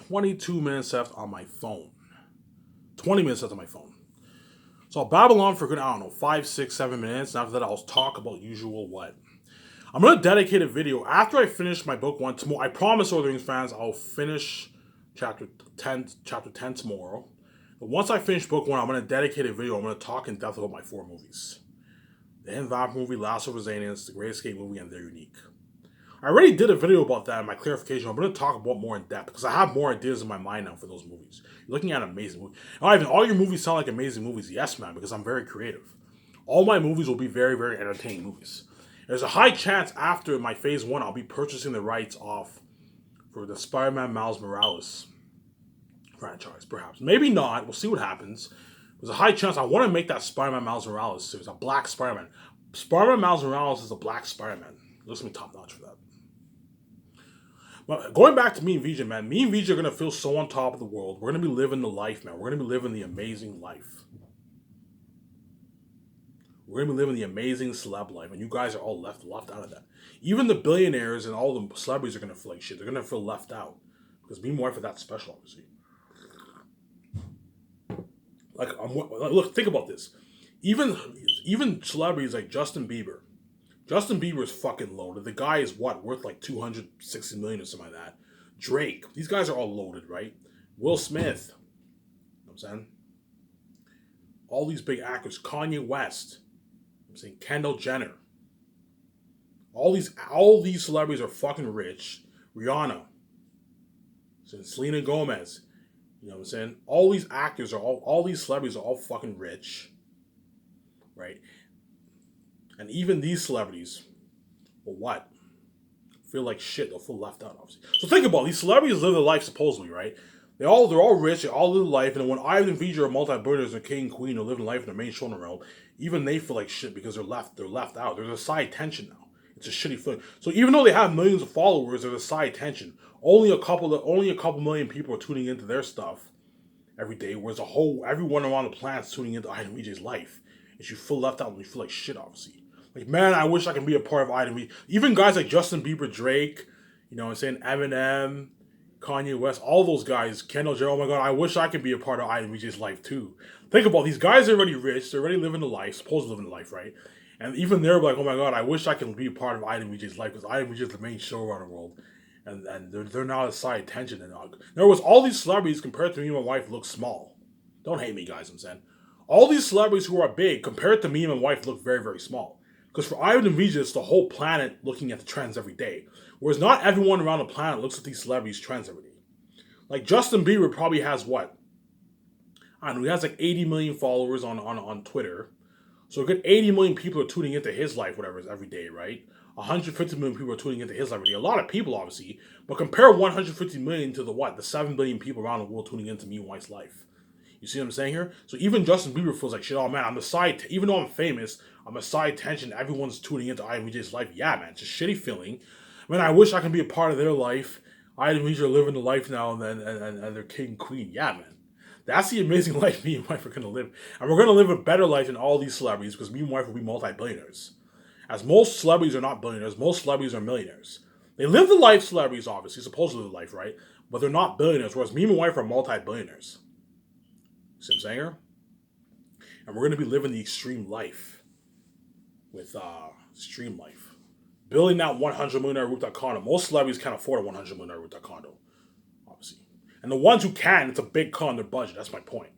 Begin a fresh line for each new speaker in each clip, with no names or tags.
22 minutes left on my phone. 20 minutes left on my phone. So I'll babble on for good, I don't know, 5, 6, 7 minutes. And after that, I'll talk about usual what. I'm going to dedicate a video after I finish my book one tomorrow. I promise Lord of the Rings fans I'll finish chapter 10 tomorrow. But once I finish book one, I'm going to dedicate a video. I'm going to talk in depth about my 4 movies. The Hidden Vamp movie, Last of Us Aliens, The Great Escape movie, and They're Unique. I already did a video about that in my clarification. I'm going to talk about more in depth because I have more ideas in my mind now for those movies. You're looking at amazing movies. Ivan, all your movies sound like amazing movies. Yes, man, because I'm very creative. All my movies will be very, very entertaining movies. There's a high chance after my phase 1, I'll be purchasing the rights off for the Spider-Man Miles Morales franchise, perhaps. Maybe not. We'll see what happens. There's a high chance I want to make that Spider-Man Miles Morales series, a black Spider-Man. Spider-Man Miles Morales is a black Spider-Man. It looks to me top-notch for that. But going back to me and VJ, man, me and VJ are going to feel so on top of the world. We're going to be living the life, man. We're going to be living the amazing life. We're going to be living the amazing celeb life, and you guys are all left out of that. Even the billionaires and all the celebrities are going to feel like shit. They're going to feel left out. Because me and my wife are that special, obviously. Look, think about this. Even celebrities like Justin Bieber. Justin Bieber is fucking loaded. The guy is what? Worth like 260 million or something like that. Drake. These guys are all loaded, right? Will Smith. You know what I'm saying? All these big actors. Kanye West. I'm saying Kendall Jenner. All these celebrities are fucking rich. Rihanna. Selena Gomez. You know what I'm saying? All these actors all these celebrities are all fucking rich. Right? And even these celebrities, well, what? Feel like shit. They'll feel left out, obviously. So think about it. These celebrities live their life supposedly, right? They're all rich. They all live life. And when Ivan and VJ are multi-billionaires and king and queen are living life in their main show in the world, even they feel like shit because they're left out. There's a side tension now. It's a shitty feeling. So even though they have millions of followers, there's a side tension. Only a couple million people are tuning into their stuff every day, whereas everyone around the planet's tuning into Ivan and VJ's life. And you feel left out and you feel like shit, obviously. Like, man, I wish I could be a part of Ivan. Even guys like Justin Bieber, Drake, you know what I'm saying, Eminem, Kanye West, all those guys, Kendall Jenner, oh my god, I wish I could be a part of Ivan VJ's life too. Think about it, these guys are already rich, they're already living the life, supposed to live in the life, right? And even they're like, oh my god, I wish I could be a part of Ivan VJ's life because Ivan VJ is the main show around the world. And they're now a side attention. In other words, all these celebrities compared to me and my wife look small. Don't hate me, guys, I'm saying. All these celebrities who are big compared to me and my wife look very, very small. Because for Ivan and VJ, it's the whole planet looking at the trends every day. Whereas not everyone around the planet looks at these celebrities' trends every day. Like Justin Bieber probably has what? I don't know, he has like 80 million followers on Twitter. So a good 80 million people are tuning into his life, whatever it is, every day, right? 150 million people are tuning into his life every day. A lot of people, obviously. But compare 150 million to the 7 billion people around the world tuning into me and White's life. You see what I'm saying here? So even Justin Bieber feels like shit. Oh man, even though I'm famous, I'm a side tension. Everyone's tuning into IMVJ's life. Yeah, man, it's a shitty feeling. Man, I wish I could be a part of their life. IMVJ are living the life now, and they're king and queen. Yeah, man. That's the amazing life me and wife are going to live. And we're going to live a better life than all these celebrities because me and wife will be multi-billionaires. As most celebrities are not billionaires, most celebrities are millionaires. They live the life, celebrities, obviously, supposed to live the life, right? But they're not billionaires, whereas me and wife are multi-billionaires. See what I'm saying here? And we're going to be living the extreme life with extreme life. Building that $100 million rooftop condo. Most celebrities can't afford a $100 million rooftop condo, obviously. And the ones who can, it's a big cut on their budget. That's my point,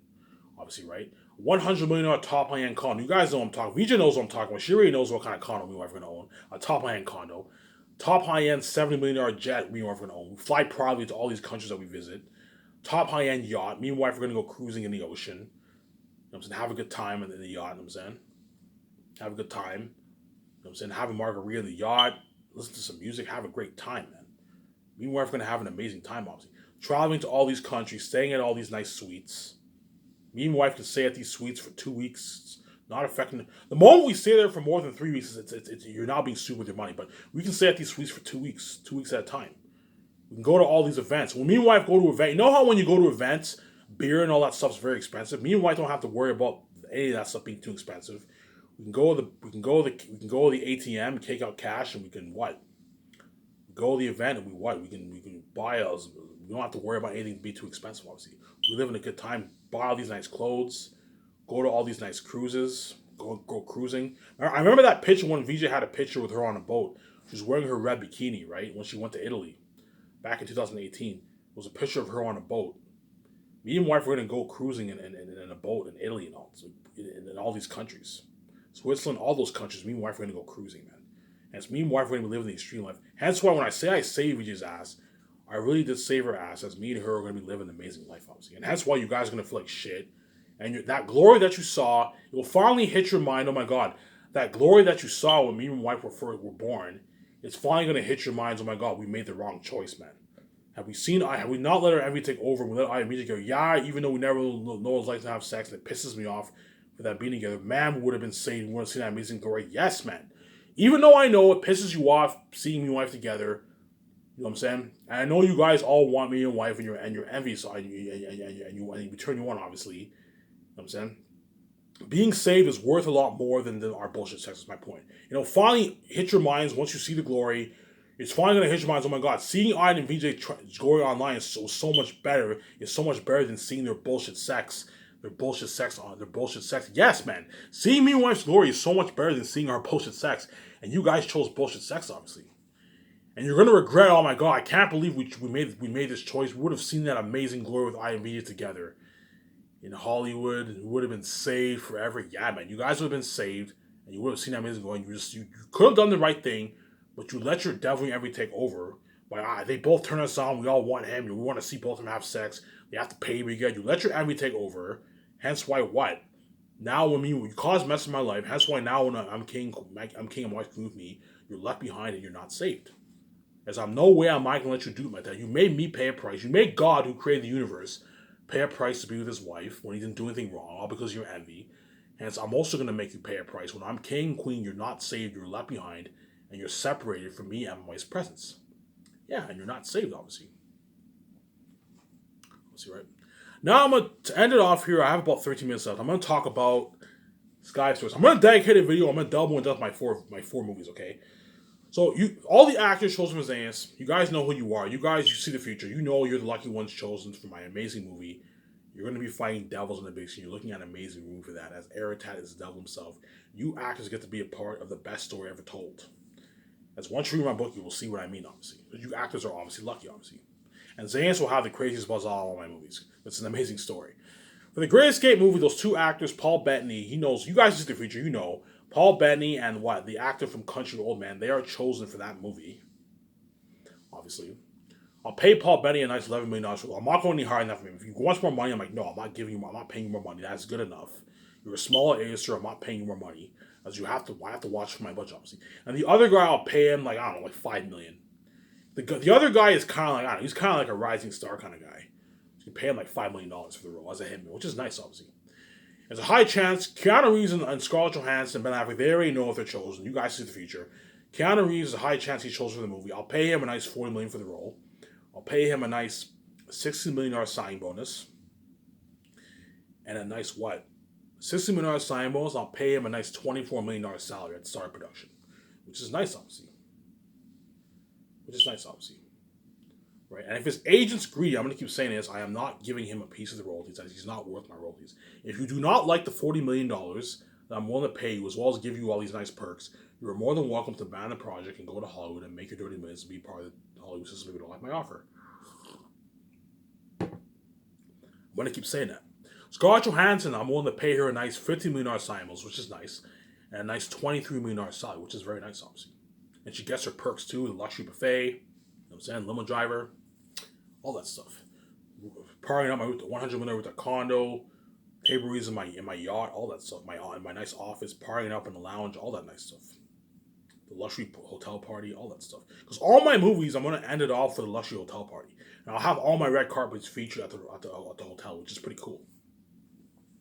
obviously, right? $100 million top high-end condo. You guys know what I'm talking about. VJ knows what I'm talking about. She already knows what kind of condo me and wife are going to own. A top high-end condo. Top high-end $70 million jet me and wife are going to own. We fly proudly to all these countries that we visit. Top high-end yacht. Me and wife are going to go cruising in the ocean. You know what I'm saying? Have a good time in the yacht, you know what I'm saying? Have a good time. You know what I'm saying? Have a margarita in the yacht. Listen to some music. Have a great time, man. Me and wife are going to have an amazing time, obviously. Traveling to all these countries. Staying at all these nice suites. Me and wife can stay at these suites for 2 weeks. Not affecting... The moment we stay there for more than 3 weeks, you're now being stupid with your money. But we can stay at these suites for 2 weeks. 2 weeks at a time. We can go to all these events. When me and wife go to events, you know how when you go to events, beer and all that stuff's very expensive. Me and wife don't have to worry about any of that stuff being too expensive. We can go to the ATM, take out cash, and we can what? Go to the event and we can buy We don't have to worry about anything being too expensive, obviously. We live in a good time, buy all these nice clothes, go to all these nice cruises, go cruising. I remember that picture when VJ had a picture with her on a boat. She was wearing her red bikini, right? When she went to Italy back in 2018. It was a picture of her on a boat. Me and wife were going to go cruising in a boat in Italy and all, so in all these countries. Switzerland, all those countries, me and wife were going to go cruising, man. And it's me and wife were going to be living the extreme life. Hence why when I say I saved VJ's ass, I really did save her ass, as me and her are going to be living an amazing life, obviously. And that's why you guys are going to feel like shit. And that glory that you saw, it will finally hit your mind. Oh my God, that glory that you saw when me and wife were born, it's finally going to hit your minds. Oh my God, we made the wrong choice, man. Have we not let our envy take over? We let I immediately go, yeah, even though we never know what it's like to have sex, and it pisses me off for that being together. Man, we would have been saying, we would have seen that amazing glory. Yes, man. Even though I know it pisses you off seeing me and wife together, you know what I'm saying? And I know you guys all want me and wife and you're envious and you turn you on, obviously. You know what I'm saying? Being saved is worth a lot more than our bullshit sex, is my point. You know, finally hit your minds once you see the glory. It's finally going to hit your minds. Oh my God, seeing Iden and VJ glory online is so much better. It's so much better than seeing their bullshit sex. Their bullshit sex. Yes, man. Seeing me and wife's glory is so much better than seeing our bullshit sex. And you guys chose bullshit sex, obviously. And you're going to regret, oh my God, I can't believe we made this choice. We would have seen that amazing glory with Iden and VJ together in Hollywood, and would have been saved forever. Yeah, man, you guys would have been saved, and you would have seen that amazing going. You could have done the right thing, but you let your devil envy take over. By they both turn us on. We all want him. We want to see both of them have sex. They have to pay me again. You let your envy take over. Hence why what? Now when you cause mess in my life. Hence why now when I'm king and wife with me, you're left behind and you're not saved. As I'm no way am I gonna let you do it like that. You made me pay a price. You made God, who created the universe, pay a price to be with his wife when he didn't do anything wrong, all because of your envy. Hence, I'm also going to make you pay a price. When I'm king, queen, you're not saved, you're left behind, and you're separated from me and my wife's presence. Yeah, and you're not saved, obviously. Let's see, right? Now, to end it off here, I have about 13 minutes left. I'm going to talk about Sky Source. I'm going to dedicate a video. I'm going to double and my four movies, okay? So, all the actors chosen for Xanus, you guys know who you are. You see the future. You know you're the lucky ones chosen for my amazing movie. You're going to be fighting devils in the big screen. You're looking at an amazing movie for that. As Aratat is the devil himself. You actors get to be a part of the best story ever told. As once you read my book, you will see what I mean, obviously. You actors are obviously lucky, obviously. And Xanus will have the craziest buzz of all my movies. It's an amazing story. For the Great Escape movie, those two actors, Paul Bettany, he knows, you guys see the future, you know. Paul Bettany and the actor from Country Old Man, they are chosen for that movie. Obviously. I'll pay Paul Bettany a nice $11 million. I'm not going any higher than that for him. If you want more money, I'm like, no, I'm not paying you more money. That's good enough. You're a smaller A-lister, I'm not paying you more money. As I have to watch for my budget, obviously. And the other guy, I'll pay him, like $5 million. The other guy is kind of like, he's kind of like a rising star kind of guy. You can pay him like $5 million for the role as a hitman, which is nice, obviously. There's a high chance Keanu Reeves and Scarlett Johansson, Ben Affleck, they already know if they're chosen. You guys see the future. Keanu Reeves is a high chance he's chosen for the movie. I'll pay him a nice $40 million for the role. I'll pay him a nice $60 million signing bonus. And a nice what? $60 million signing bonus. I'll pay him a nice $24 million salary at the start of production. Which is nice, obviously. Right? And if his agent's greedy, I'm going to keep saying this, I am not giving him a piece of the royalties. He's not worth my royalties. If you do not like the $40 million that I'm willing to pay you, as well as give you all these nice perks, you are more than welcome to ban the project and go to Hollywood and make your dirty minutes and be part of the Hollywood system if you don't like my offer. I'm going to keep saying that. Scarlett Johansson, I'm willing to pay her a nice $15 million sign-ons, which is nice, and a nice $23 million salary, which is very nice, obviously. And she gets her perks too, the luxury buffet, you know what I'm saying, limo driver, all that stuff. Partying up my 100 million with a condo, tables in my yacht, all that stuff. My nice office, partying up in the lounge, all that nice stuff. The luxury hotel party, all that stuff. Because all my movies, I'm going to end it off with a luxury hotel party. And I'll have all my red carpets featured at the hotel, which is pretty cool.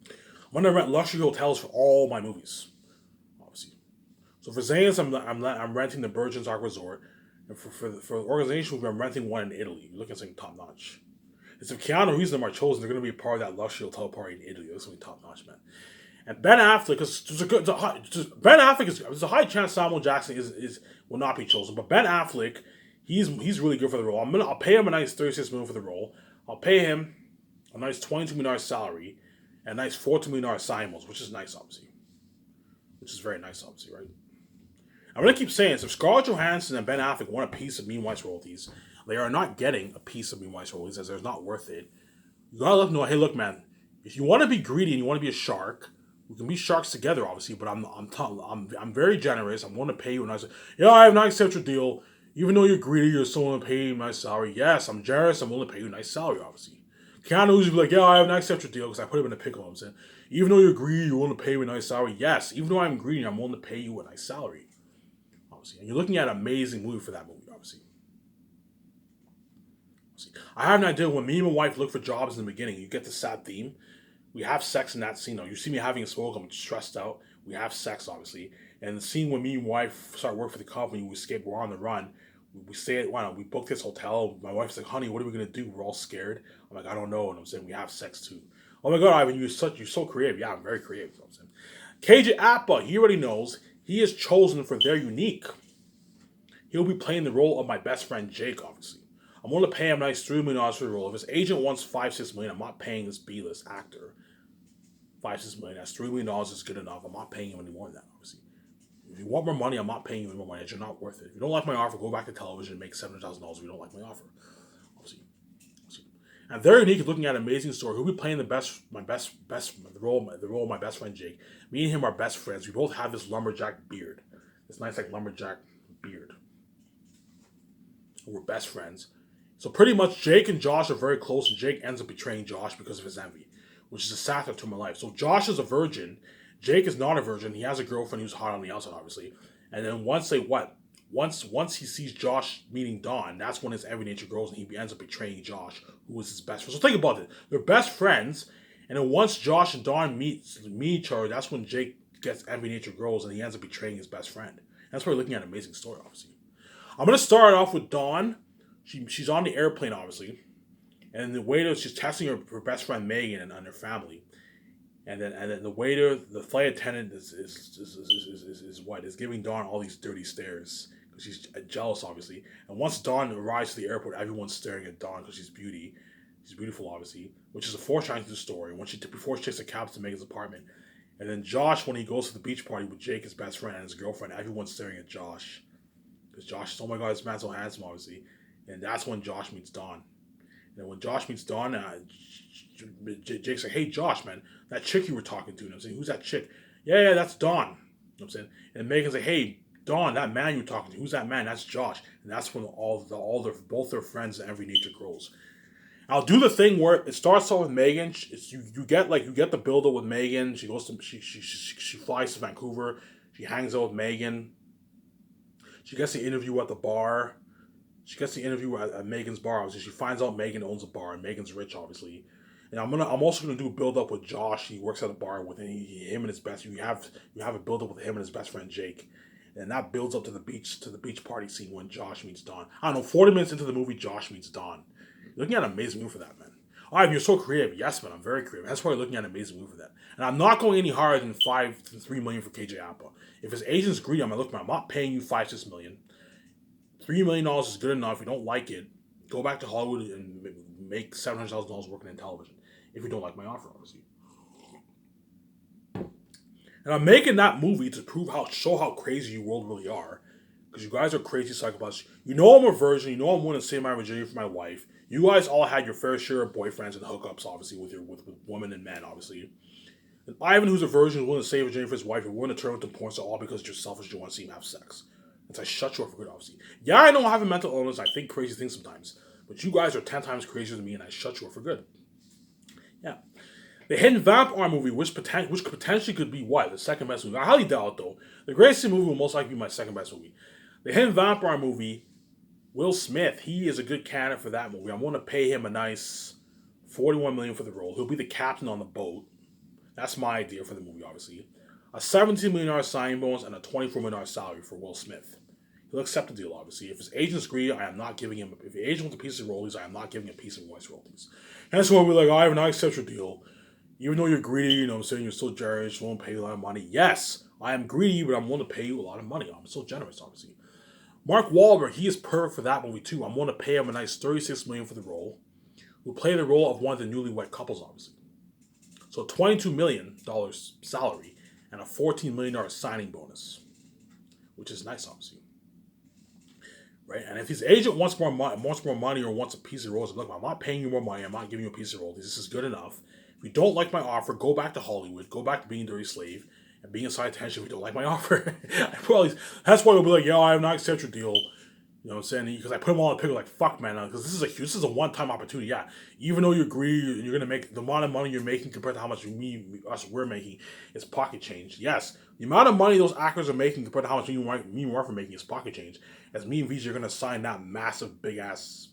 I'm going to rent luxury hotels for all my movies, obviously. So for Xanus, I'm renting the Virgins Arc Resort. And for the organization, I'm renting one in Italy. You're looking at something top notch. And so if Keanu Reeves and them are chosen, they're going to be a part of that luxury hotel party in Italy. That's going to be top notch, man. And Ben Affleck, because there's a high chance Samuel Jackson will not be chosen. But Ben Affleck, He's really good for the role. I'll pay him a nice 36 million for the role. I'll pay him a nice 22 million salary, and a nice 14 million sign bonus, which is nice, obviously. Which is very nice, obviously, right? I'm gonna keep saying this. If Scarlett Johansson and Ben Affleck want a piece of Mean White's royalties, they are not getting a piece of Mean White's royalties, as they're not worth it. You gotta let them know, hey, look, man, if you want to be greedy and you want to be a shark, we can be sharks together, obviously. But I'm very generous. I'm willing to pay you. And I say, yeah, I have not accepted your deal. Even though you're greedy, you're still willing to pay me a nice salary. Yes, I'm generous. I'm willing to pay you a nice salary, obviously. Keanu Reeves would be like, yeah, I have not accepted your deal because I put him in a pickle. I'm saying, even though you're greedy, you're willing to pay me a nice salary. Yes, even though I'm greedy, I'm willing to pay you a nice salary, obviously. And you're looking at an amazing movie for that movie, obviously. I have an idea when me and my wife look for jobs in the beginning, you get the sad theme. We have sex in that scene. Though. You see me having a smoke, I'm stressed out. We have sex, obviously. And the scene when me and my wife start working for the company, we escape, we're on the run. We stay at, why not? We book this hotel. My wife's like, honey, what are we going to do? We're all scared. I'm like, I don't know. And I'm saying, we have sex too. Oh my God, Ivan, you're so creative. Yeah, I'm very creative. I'm saying. KJ Apa, he already knows. He is chosen for their unique. He'll be playing the role of my best friend Jake, obviously. I'm going to pay him a nice $3 million for the role. If his agent wants $5-6 million, I'm not paying this B-list actor $5-6 million. That's $3 million is good enough. I'm not paying him any more than that, obviously. If you want more money, I'm not paying you any more money. You're not worth it. If you don't like my offer, go back to television and make $700,000 if you don't like my offer. Obviously. And very unique is looking at an amazing story. Who'll be playing the role of my best friend Jake. Me and him are best friends. We both have this lumberjack beard. This nice like lumberjack beard. We're best friends. So pretty much Jake and Josh are very close, and Jake ends up betraying Josh because of his envy, which is a satire to my life. So Josh is a virgin. Jake is not a virgin. He has a girlfriend who's hot on the outside, obviously. And then once he sees Josh meeting Dawn, that's when his envy nature grows, and he ends up betraying Josh, who is his best friend. So think about it. They're best friends, and then once Josh and Dawn meet each other, that's when Jake gets envy nature grows, and he ends up betraying his best friend. That's why we're looking at an amazing story, obviously. I'm going to start off with Dawn. She's on the airplane, obviously, and the waiter, she's testing her best friend Megan and her family, and then the waiter, the flight attendant is giving Dawn all these dirty stares because she's jealous, obviously. And once Dawn arrives to the airport, everyone's staring at Dawn because she's beautiful, obviously, which is a foreshadowing to the story. Before she takes a cab to Megan's apartment, and then Josh, when he goes to the beach party with Jake, his best friend, and his girlfriend, everyone's staring at Josh because Josh is, oh my God, this man's so handsome, obviously. And that's when Josh meets Dawn. And when Josh meets Dawn, Jake's like, hey, Josh, man, that chick you were talking to. And I'm saying, who's that chick? Yeah, that's Dawn. You know what I'm saying? And Megan's like, hey, Dawn, that man you were talking to, who's that man? That's Josh. And that's when both their friends and every nature grows. I'll do the thing where it starts off with Megan. You get the build up with Megan. She goes to she flies to Vancouver. She hangs out with Megan. She gets the interview at the bar. She gets the interview at Megan's bar. Obviously, she finds out Megan owns a bar, and Megan's rich, obviously. And I'm also gonna do a build up with Josh. He works at a bar with him and his best. You have a build up with him and his best friend Jake, and that builds up to the beach party scene when Josh meets Dawn. I don't know. 40 minutes into the movie, Josh meets Dawn. You're looking at an amazing movie for that, man. All right, you're so creative. Yes, man, I'm very creative. That's why you're looking at an amazing movie for that. And I'm not going any higher than $5 to $3 million for KJ Apa. If his agent's greedy, I'm like, look, man, I'm not paying you $5-6 million. $3 million is good enough. If you don't like it, go back to Hollywood and make $700,000 working in television. If you don't like my offer, obviously. And I'm making that movie to show how crazy you world really are. Because you guys are crazy psychopaths. You know I'm a virgin. You know I'm willing to save my virginity for my wife. You guys all had your fair share of boyfriends and hookups, obviously, with women and men, obviously. And Ivan, who's a virgin, is willing to save virginity for his wife, and willing to turn into porn star all because you're selfish. You want to see him have sex. And so I shut you up for good, obviously. Yeah, I know I have a mental illness. I think crazy things sometimes. But you guys are 10 times crazier than me, and I shut you up for good. Yeah. The Hidden Vampire movie, which potentially could be what? The second best movie. I highly doubt it, though. The Greatest movie will most likely be my second best movie. The Hidden Vampire movie, Will Smith, he is a good candidate for that movie. I'm going to pay him a nice $41 million for the role. He'll be the captain on the boat. That's my idea for the movie, obviously. A $17 million signing bonus and a $24 million salary for Will Smith. He'll accept the deal, obviously. If his agent's greedy, I am not giving him... If the agent wants a piece of royalties, I am not giving a piece of Royce royalties. And that's why we're like, I have not accepted your deal. Even though you're greedy, you know what I'm saying, you're still generous, you won't pay you a lot of money. Yes, I am greedy, but I'm willing to pay you a lot of money. I'm still generous, obviously. Mark Wahlberg, he is perfect for that movie too. I'm going to pay him a nice $36 million for the role. Who play the role of one of the newlywed couples, obviously. So $22 million salary and a $14 million signing bonus, which is nice, obviously, right? And if his agent wants more money or wants a piece of the role, look, I'm not paying you more money. I'm not giving you a piece of the role. This is good enough. If you don't like my offer, go back to Hollywood. Go back to being a dirty slave and being a side tension if you don't like my offer. That's why we'll be like, yo, I have not accepted your deal. You know what I'm saying? Because I put them all in the pickle like, fuck, man. Because this is a one-time opportunity. Yeah, even though you agree you're going to make the amount of money you're making compared to how much we're making, it's pocket change. Yes, the amount of money those actors are making compared to how much me and Mark are making is pocket change. As me and VJ are going to sign that massive, biggest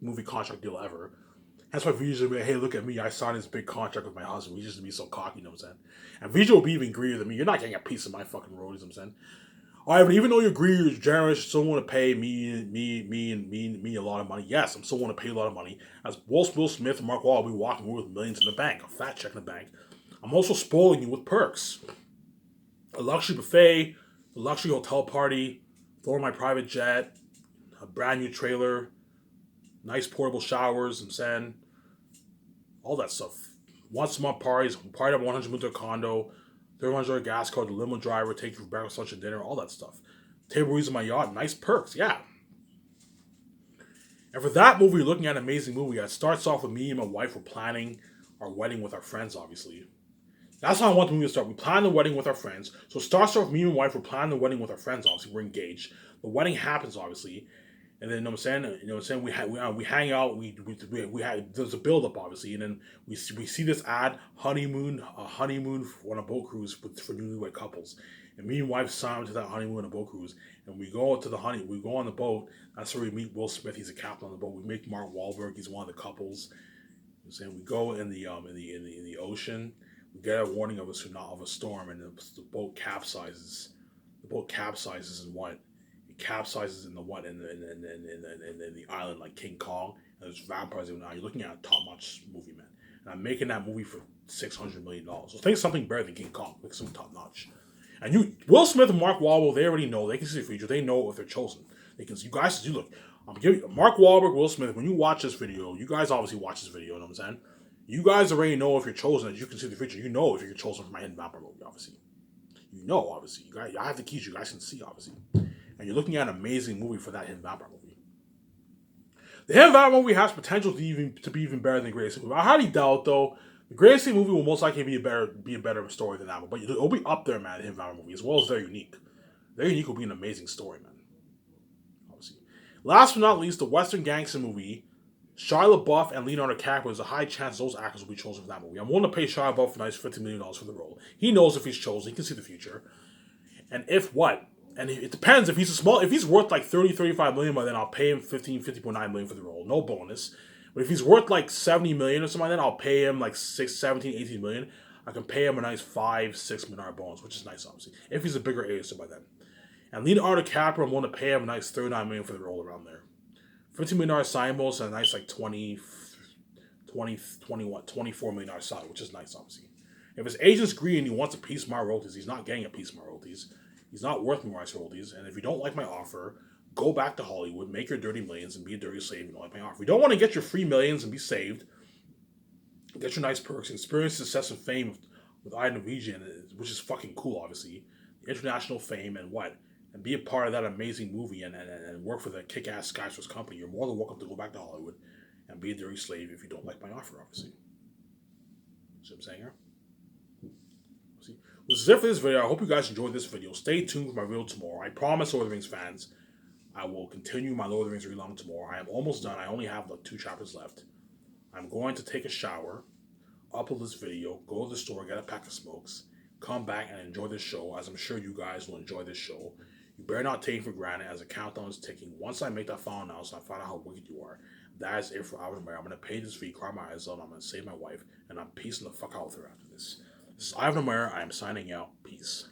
movie contract deal ever. That's why VJ will be like, hey, look at me. I signed this big contract with my husband. We just to be so cocky, you know what I'm saying? And VJ will be even greedier than me. You're not getting a piece of my fucking road, you know what I'm saying? All right, but even though you agree you're generous, you still want to pay me a lot of money. Yes, I'm still want to pay a lot of money. As Will Smith and Mark Wahlberg will be walking away with millions in the bank, a fat check in the bank. I'm also spoiling you with perks. A luxury buffet, a luxury hotel party, for my private jet, a brand new trailer, nice portable showers, I'm saying, all that stuff. Once a month parties, party up 100 minutes to a condo, $300 gas card, the limo driver, take you for breakfast, lunch, and dinner, all that stuff. Table reads on my yacht, nice perks, yeah. And for that movie, you're looking at an amazing movie. It starts off with me and my wife. We're planning our wedding with our friends, obviously. That's how I want the movie to start. We plan the wedding with our friends. So it starts off with me and my wife. We're planning the wedding with our friends, obviously. We're engaged. The wedding happens, obviously. And then, you know what I'm saying? We hang out. There's a build up, obviously. And then we see this ad, honeymoon on a boat cruise for newlywed couples. And me and wife sign to that honeymoon on a boat cruise. And we go on the boat. That's where we meet Will Smith. He's a captain on the boat. We meet Mark Wahlberg. He's one of the couples. You know what I'm saying? We go in the ocean. We get a warning of a storm, and the boat capsizes. The boat capsizes in what? It capsizes in the what? In the island like King Kong. And there's vampires. Now you're looking at a top-notch movie, man. And I'm making that movie for $600 million. So think something better than King Kong. Make something top-notch. And Will Smith and Mark Wahlberg, they already know. They can see the future. They know if they're chosen. They can. You guys, look. I'm giving Mark Wahlberg, Will Smith. When you watch this video, you guys obviously watch this video. You know what I'm saying? You guys already know if you're chosen. As you can see the future. You know if you're chosen for my Hidden Vampire movie. Obviously, you know. Obviously, you guys. I have the keys. You guys can see. Obviously, and you're looking at an amazing movie for that Hidden Vampire movie. The Hidden Vampire movie has potential to be even better than the Greatest movie. I highly doubt though. The Greatest movie will most likely be a better story than that one, but it'll be up there, man. The Hidden Vampire movie, as well as Very Unique. Very Unique will be an amazing story, man. Obviously, last but not least, the Western gangster movie. Shia LaBeouf and Leonardo DiCaprio, there's a high chance those actors will be chosen for that movie. I'm willing to pay Shia LaBeouf a nice $50 million for the role. He knows if he's chosen, he can see the future. And if what? And it depends if he's worth like 35 million by then I'll pay him 50.9 million for the role. No bonus. But if he's worth like 70 million or something like that, I'll pay him like 18 million. I can pay him a nice $5-6 million bonus, which is nice, obviously. If he's a bigger A-lister by then. And Leonardo DiCaprio, I'm willing to pay him a nice 39 million for the role around there. $15 million sign bonus and a nice like 24 million sign, which is nice, obviously. If his agent's greedy and he wants a piece of my royalties, he's not getting a piece of my royalties. He's not worth my royalties. And if you don't like my offer, go back to Hollywood, make your dirty millions, and be a dirty slave if you don't like my offer. If you don't want to get your free millions and be saved, get your nice perks, experience success and fame with Iden Norwegian, which is fucking cool, obviously. International fame and what? And be a part of that amazing movie and work for the kick-ass Skyscraper company. You're more than welcome to go back to Hollywood and be a dirty slave if you don't like my offer, obviously. See what I'm saying here? See? This is it for this video. I hope you guys enjoyed this video. Stay tuned for my video tomorrow. I promise, Lord of the Rings fans, I will continue my Lord of the Rings relaunch tomorrow. I am almost done. I only have like 2 chapters left. I'm going to take a shower, upload this video, go to the store, get a pack of smokes, come back and enjoy this show, as I'm sure you guys will enjoy this show. You better not take it for granted as the countdown is ticking. Once I make that final announcement, I find out how wicked you are. That is it for Ivan Amaya. I'm going to pay this fee, cry my eyes out, I'm going to save my wife, and I'm peacing the fuck out with her after this. This is Ivan Amaya. I am signing out. Peace.